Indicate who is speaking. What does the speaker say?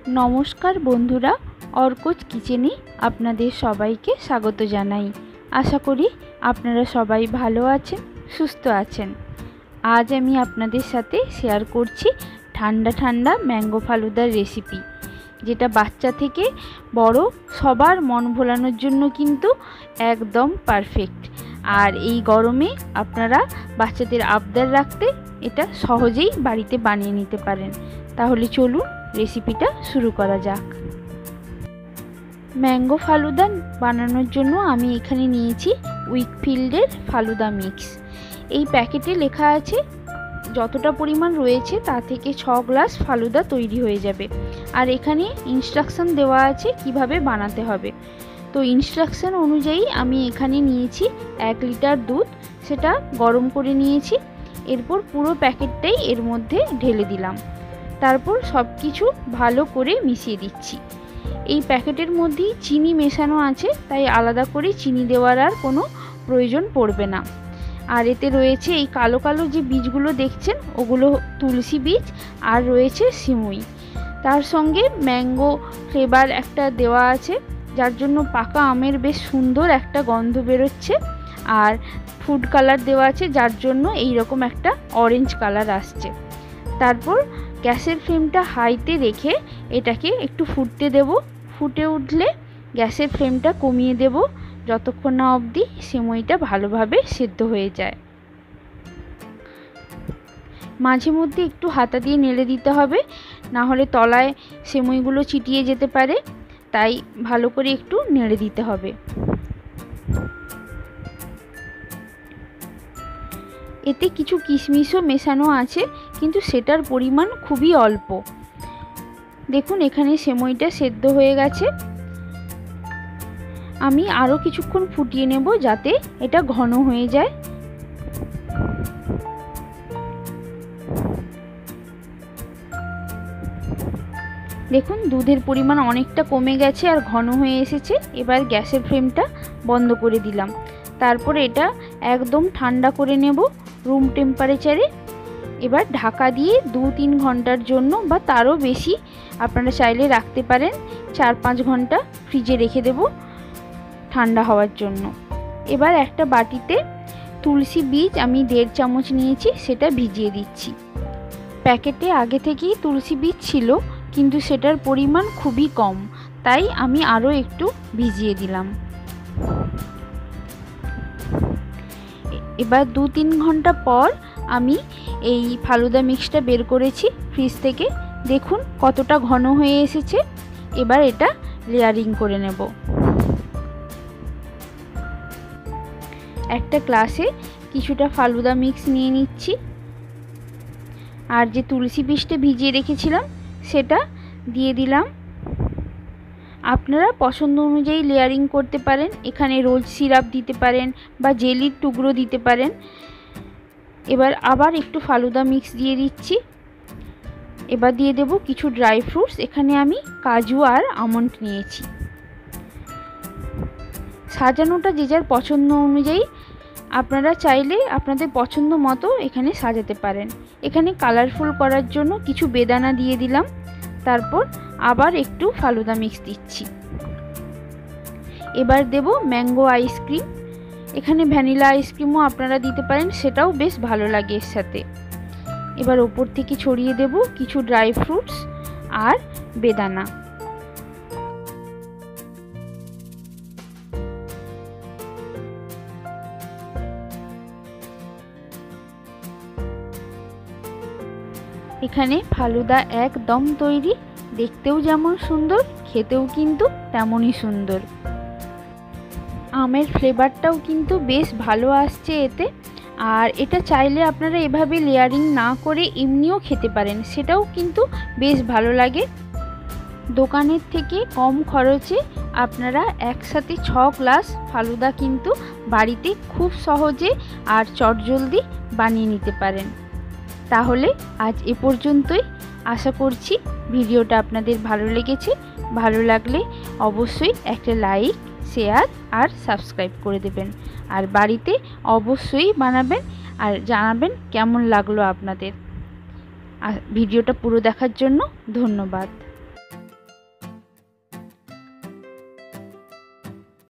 Speaker 1: नमस्कार बंधुरा अर्कज किचेने आपनादेर सबाइके स्वागत जानाई। आशा करी आपनारा सबाई भालो आछेन सुस्थ आछेन। आज आमी आपनादेर साथे शेयर करछि ठंडा ठंडा मैंगो फालुदार रेसिपि, जेटा बाच्चा थेके बड़ो सबार मन भोलानोर जोन्नो किन्तु एकदम पारफेक्ट। और এই গরমে আপনারা বাচ্চাদের আবদার রাখতে এটা সহজেই বাড়িতে বানিয়ে নিতে পারেন। তাহলে চলুন রেসিপিটা শুরু করা যাক। ম্যাঙ্গো ফালুদা বানানোর জন্য আমি এখানে নিয়েছি উইকফিল্ডের ফালুদা মিক্স। এই প্যাকেটে লেখা আছে যতটা পরিমাণ রয়েছে তা থেকে 6 গ্লাস ফালুদা তৈরি হয়ে যাবে। আর এখানে ইনস্ট্রাকশন দেওয়া আছে কিভাবে বানাতে হবে। तो ইনস্ট্রাকশন অনুযায়ী আমি এখানে নিয়েছি 1 লিটার দুধ, সেটা গরম করে নিয়েছি। এরপর পুরো প্যাকেটটাই এর মধ্যে ঢেলে দিলাম। তারপর সব কিছু ভালো করে মিশিয়ে দিচ্ছি। এই প্যাকেটের মধ্যেই চিনি মেশানো আছে, তাই আলাদা করে চিনি দেওয়ার আর কোনো প্রয়োজন পড়বে না। আর এতে রয়েছে এই কালো কালো যে বীজগুলো দেখছেন ওগুলো তুলসী বীজ, আর রয়েছে সিমুই। তার সঙ্গে ম্যাঙ্গো ফ্লেভার একটা দেওয়া আছে, যার জন্য পাকা আমের বেশ সুন্দর একটা গন্ধ বেরোচ্ছে। আর ফুড কালার দেওয়া আছে, যার জন্য এই রকম একটা অরেঞ্জ কালার আসছে। তারপর গ্যাসের ফ্লেমটা হাইতে রেখে এটাকে একটু ফুটতে দেব। ফুটে উঠলে গ্যাসের ফ্লেমটা কমিয়ে দেব, যতক্ষণ না অবধি সেমইটা ভালোভাবে সেদ্ধ হয়ে যায়। মাঝে মধ্যে একটু হাতা দিয়ে নেড়ে দিতে হবে, না হলে তলায় সেমইগুলো ছিটিয়ে যেতে পারে, তাই ভালো করে একটু নেড়ে দিতে হবে। এতে কিছু কিশমিশও মেশানো আছে, কিন্তু সেটার পরিমাণ খুবই অল্প। দেখুন এখানে সেমইটা সেদ্ধ হয়ে গেছে। আমি আরও কিছুক্ষণ ফুটিয়ে নেব যাতে এটা ঘন হয়ে যায়। দেখুন দুধের পরিমাণ অনেকটা কমে গেছে আর ঘন হয়ে এসেছে। এবার গ্যাসের ফ্লেমটা বন্ধ করে দিলাম। তারপরে এটা একদম ঠান্ডা করে নেব রুম টেম্পারেচারে। এবার ঢাকা দিয়ে 2-3 ঘন্টার জন্য বা তারও বেশি আপনারা চাইলে রাখতে পারেন। 4-5 ঘন্টা ফ্রিজে রেখে দেব ঠান্ডা হওয়ার জন্য। এবার একটা বাটিতে তুলসী বীজ আমি 1.5 চামচ নিয়েছি, সেটা ভিজিয়ে দিচ্ছি। প্যাকেটে আগে থেকেই তুলসী বীজ ছিল, কিন্তু সেটার পরিমাণ খুবই কম, তাই আমি আরও একটু ভিজিয়ে দিলাম। এবার 2-3 ঘন্টা পর আমি এই ফালুদা মিক্সটা বের করেছি ফ্রিজ থেকে। দেখুন কতটা ঘন হয়ে এসেছে। এবার এটা লেয়ারিং করে নেব। একটা গ্লাসে কিছুটা ফালুদা মিক্স নিয়ে নিচ্ছি, আর যে তুলসী বীজটা ভিজিয়ে রেখেছিলাম সেটা দিয়ে দিলাম। আপনারা পছন্দ অনুযায়ী লেয়ারিং করতে পারেন। এখানে রোজ সিরাপ দিতে পারেন বা জেলির টুকরো দিতে পারেন। এবার আবার একটু ফালুদা মিক্স দিয়ে দিচ্ছি। এবার দিয়ে দেব কিছু ড্রাই ফ্রুটস। এখানে আমি কাজু আর আমন্ড নিয়েছি। সাজানোটা যে যার পছন্দ অনুযায়ী, আপনারা চাইলে আপনাদের পছন্দ মতো এখানে সাজাতে পারেন। এখানে কালারফুল করার জন্য কিছু বেদানা দিয়ে দিলাম। তারপর আবার একটু ফালুদা মিক্স দিচ্ছি। এবার দেব ম্যাঙ্গো আইসক্রিম। এখানে ভ্যানিলা আইসক্রিমও আপনারা দিতে পারেন, সেটাও বেশ ভালো লাগে এর সাথে। এবার ওপর থেকে ছড়িয়ে দেব কিছু ড্রাই ফ্রুটস আর বেদানা। এখানে ফালুদা একদম তৈরি। দেখতেও যেমন সুন্দর, খেতেও কিন্তু তেমনই সুন্দর। আমের ফ্লেভারটাও কিন্তু বেশ ভালো আসছে এতে। আর এটা চাইলে আপনারা এভাবে লেয়ারিং না করে এমনিও খেতে পারেন, সেটাও কিন্তু বেশ ভালো লাগে। দোকানের থেকে কম খরচে আপনারা একসাথে 6 গ্লাস ফালুদা কিন্তু বাড়িতে খুব সহজে আর চটজলদি বানিয়ে নিতে পারেন। তাহলে আজ এ পর্যন্তই। আশা করছি ভিডিওটা আপনাদের ভালো লেগেছে। ভালো লাগলে অবশ্যই একটা লাইক, শেয়ার আর সাবস্ক্রাইব করে দেবেন। আর বাড়িতে অবশ্যই বানাবেন আর জানাবেন কেমন লাগলো আপনাদের। ভিডিওটা পুরো দেখার জন্য ধন্যবাদ।